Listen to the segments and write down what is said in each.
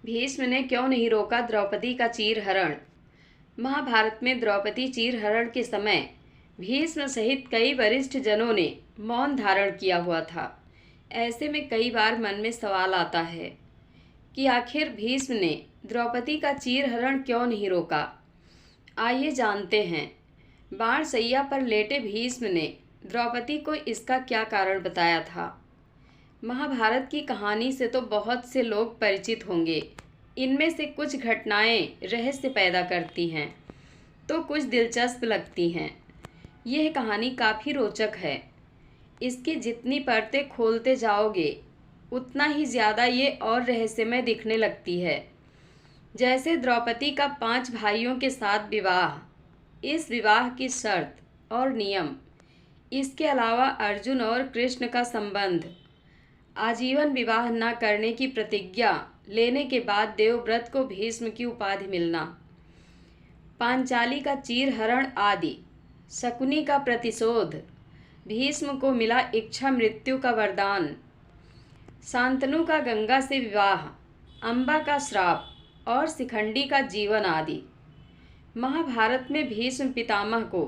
भीष्म ने क्यों नहीं रोका द्रौपदी का चीरहरण। महाभारत में द्रौपदी चीरहरण के समय भीष्म सहित कई वरिष्ठ जनों ने मौन धारण किया हुआ था। ऐसे में कई बार मन में सवाल आता है कि आखिर भीष्म ने द्रौपदी का चीरहरण क्यों नहीं रोका। आइए जानते हैं। बाण शैया पर लेटे भीष्म ने द्रौपदी को इसका क्या कारण बताया था। महाभारत की कहानी से तो बहुत से लोग परिचित होंगे। इनमें से कुछ घटनाएं रहस्य पैदा करती हैं तो कुछ दिलचस्प लगती हैं। यह कहानी काफ़ी रोचक है। इसकी जितनी परतें खोलते जाओगे उतना ही ज़्यादा ये और रहस्यमय दिखने लगती है। जैसे द्रौपदी का 5 भाइयों के साथ विवाह, इस विवाह की शर्त और नियम, इसके अलावा अर्जुन और कृष्ण का संबंध, आजीवन विवाह न करने की प्रतिज्ञा लेने के बाद देवव्रत को भीष्म की उपाधि मिलना, पांचाली का चीरहरण आदि, शकुनी का प्रतिशोध, भीष्म को मिला इच्छा मृत्यु का वरदान, शांतनु का गंगा से विवाह, अम्बा का श्राप और शिखंडी का जीवन आदि। महाभारत में भीष्म पितामह को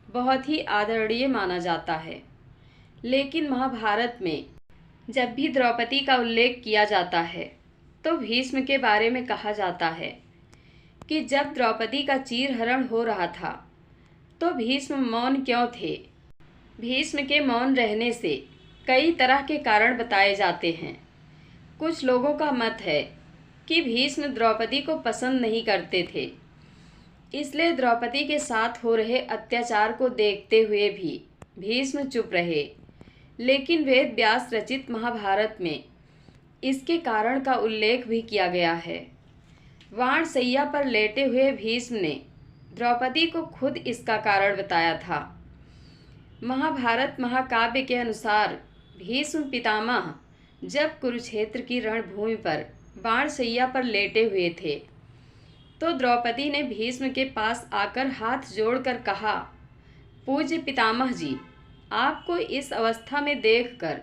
बहुत ही आदरणीय माना जाता है। लेकिन महाभारत में जब भी द्रौपदी का उल्लेख किया जाता है तो भीष्म के बारे में कहा जाता है कि जब द्रौपदी का चीरहरण हो रहा था तो भीष्म मौन क्यों थे। भीष्म के मौन रहने से कई तरह के कारण बताए जाते हैं। कुछ लोगों का मत है कि भीष्म द्रौपदी को पसंद नहीं करते थे, इसलिए द्रौपदी के साथ हो रहे अत्याचार को देखते हुए भी भीष्म चुप रहे। लेकिन वेद व्यास रचित महाभारत में इसके कारण का उल्लेख भी किया गया है। बाण शैया पर लेटे हुए भीष्म ने द्रौपदी को खुद इसका कारण बताया था। महाभारत महाकाव्य के अनुसार भीष्म पितामह जब कुरुक्षेत्र की रणभूमि पर बाण शैया पर लेटे हुए थे तो द्रौपदी ने भीष्म के पास आकर हाथ जोड़कर कहा, पूज्य पितामह जी, आपको इस अवस्था में देखकर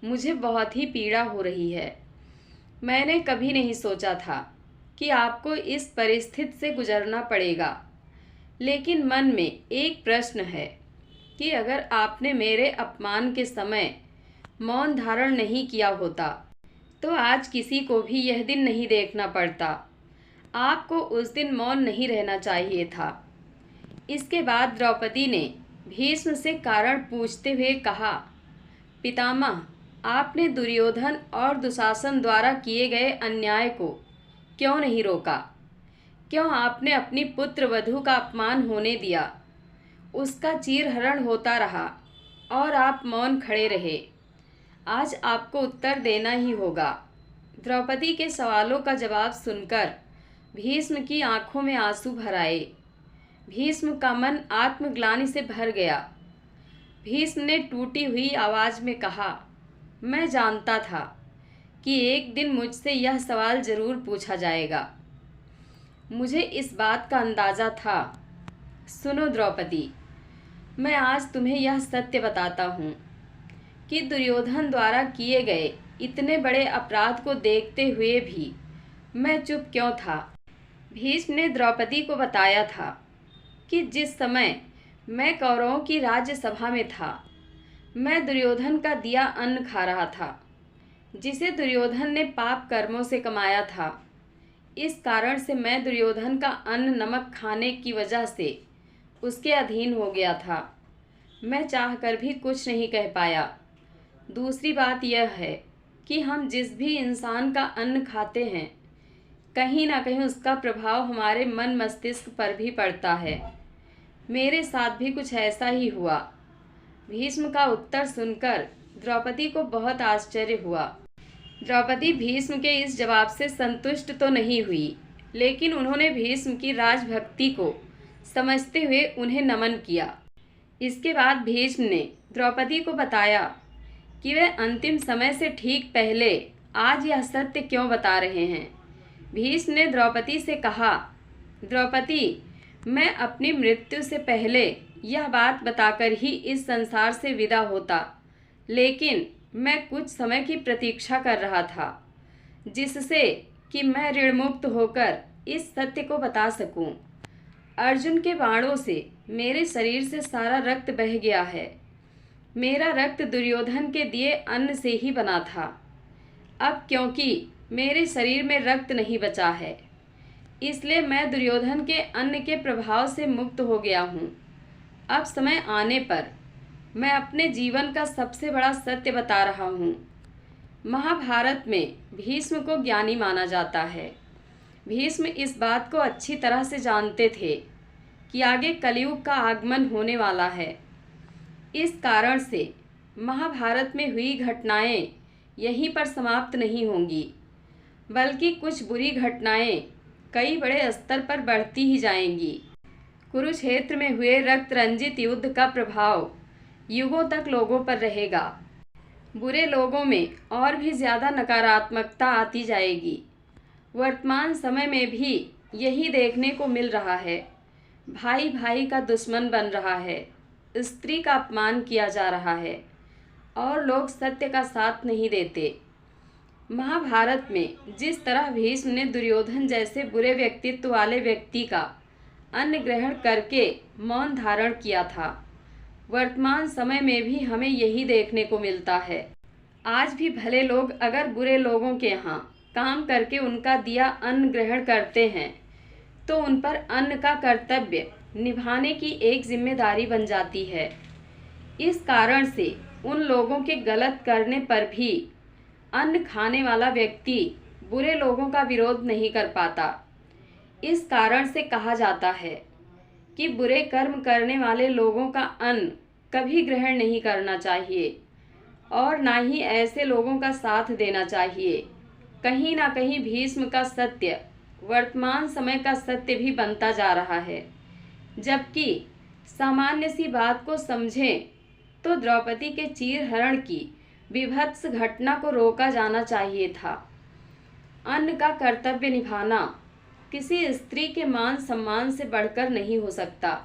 मुझे बहुत ही पीड़ा हो रही है। मैंने कभी नहीं सोचा था कि आपको इस परिस्थिति से गुजरना पड़ेगा। लेकिन मन में एक प्रश्न है कि अगर आपने मेरे अपमान के समय मौन धारण नहीं किया होता तो आज किसी को भी यह दिन नहीं देखना पड़ता। आपको उस दिन मौन नहीं रहना चाहिए था। इसके बाद द्रौपदी ने भीष्म से कारण पूछते हुए कहा, पितामह, आपने दुर्योधन और दुशासन द्वारा किए गए अन्याय को क्यों नहीं रोका? क्यों आपने अपनी पुत्र वधू का अपमान होने दिया? उसका चीरहरण होता रहा और आप मौन खड़े रहे। आज आपको उत्तर देना ही होगा। द्रौपदी के सवालों का जवाब सुनकर भीष्म की आंखों में आंसू भर आए। भीष्म का मन आत्मग्लानि से भर गया। भीष्म ने टूटी हुई आवाज में कहा, मैं जानता था कि एक दिन मुझसे यह सवाल जरूर पूछा जाएगा। मुझे इस बात का अंदाज़ा था। सुनो द्रौपदी, मैं आज तुम्हें यह सत्य बताता हूँ कि दुर्योधन द्वारा किए गए इतने बड़े अपराध को देखते हुए भी मैं चुप क्यों था। भीष्म ने द्रौपदी को बताया था कि जिस समय मैं कौरवों की राज्यसभा में था, मैं दुर्योधन का दिया अन्न खा रहा था, जिसे दुर्योधन ने पाप कर्मों से कमाया था। इस कारण से मैं दुर्योधन का अन्न नमक खाने की वजह से उसके अधीन हो गया था। मैं चाहकर भी कुछ नहीं कह पाया। दूसरी बात यह है कि हम जिस भी इंसान का अन्न खाते हैं, कहीं ना कहीं उसका प्रभाव हमारे मन मस्तिष्क पर भी पड़ता है। मेरे साथ भी कुछ ऐसा ही हुआ। भीष्म का उत्तर सुनकर द्रौपदी को बहुत आश्चर्य हुआ। द्रौपदी भीष्म के इस जवाब से संतुष्ट तो नहीं हुई, लेकिन उन्होंने भीष्म की राजभक्ति को समझते हुए उन्हें नमन किया। इसके बाद भीष्म ने द्रौपदी को बताया कि वे अंतिम समय से ठीक पहले आज यह सत्य क्यों बता रहे हैं। भीष्म ने द्रौपदी से कहा, द्रौपदी, मैं अपनी मृत्यु से पहले यह बात बताकर ही इस संसार से विदा होता, लेकिन मैं कुछ समय की प्रतीक्षा कर रहा था, जिससे कि मैं ऋण मुक्त होकर इस सत्य को बता सकूं। अर्जुन के बाणों से मेरे शरीर से सारा रक्त बह गया है। मेरा रक्त दुर्योधन के दिए अन्न से ही बना था। अब क्योंकि मेरे शरीर में रक्त नहीं बचा है, इसलिए मैं दुर्योधन के अन्न के प्रभाव से मुक्त हो गया हूँ। अब समय आने पर मैं अपने जीवन का सबसे बड़ा सत्य बता रहा हूँ। महाभारत में भीष्म को ज्ञानी माना जाता है। भीष्म इस बात को अच्छी तरह से जानते थे कि आगे कलयुग का आगमन होने वाला है। इस कारण से महाभारत में हुई घटनाएं यहीं पर समाप्त नहीं होंगी, बल्कि कुछ बुरी घटनाएं कई बड़े स्तर पर बढ़ती ही जाएंगी। कुरुक्षेत्र में हुए रक्त रंजित युद्ध का प्रभाव युगों तक लोगों पर रहेगा। बुरे लोगों में और भी ज़्यादा नकारात्मकता आती जाएगी। वर्तमान समय में भी यही देखने को मिल रहा है। भाई भाई का दुश्मन बन रहा है, स्त्री का अपमान किया जा रहा है और लोग सत्य का साथ नहीं देते। महाभारत में जिस तरह भीष्म ने दुर्योधन जैसे बुरे व्यक्तित्व वाले व्यक्ति का अन्न ग्रहण करके मौन धारण किया था, वर्तमान समय में भी हमें यही देखने को मिलता है। आज भी भले लोग अगर बुरे लोगों के यहाँ काम करके उनका दिया अन्न ग्रहण करते हैं, तो उन पर अन्न का कर्तव्य निभाने की एक जिम्मेदारी बन जाती है। इस कारण से उन लोगों के गलत करने पर भी अन्न खाने वाला व्यक्ति बुरे लोगों का विरोध नहीं कर पाता। इस कारण से कहा जाता है कि बुरे कर्म करने वाले लोगों का अन्न कभी ग्रहण नहीं करना चाहिए और ना ही ऐसे लोगों का साथ देना चाहिए। कहीं ना कहीं भीष्म का सत्य वर्तमान समय का सत्य भी बनता जा रहा है। जबकि सामान्य सी बात को समझें तो द्रौपदी के चीरहरण की विभत्स घटना को रोका जाना चाहिए था। अन्न का कर्तव्य निभाना किसी स्त्री के मान सम्मान से बढ़कर नहीं हो सकता।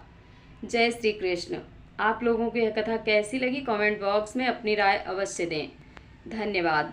जय श्री कृष्ण। आप लोगों को यह कथा कैसी लगी कमेंट बॉक्स में अपनी राय अवश्य दें। धन्यवाद।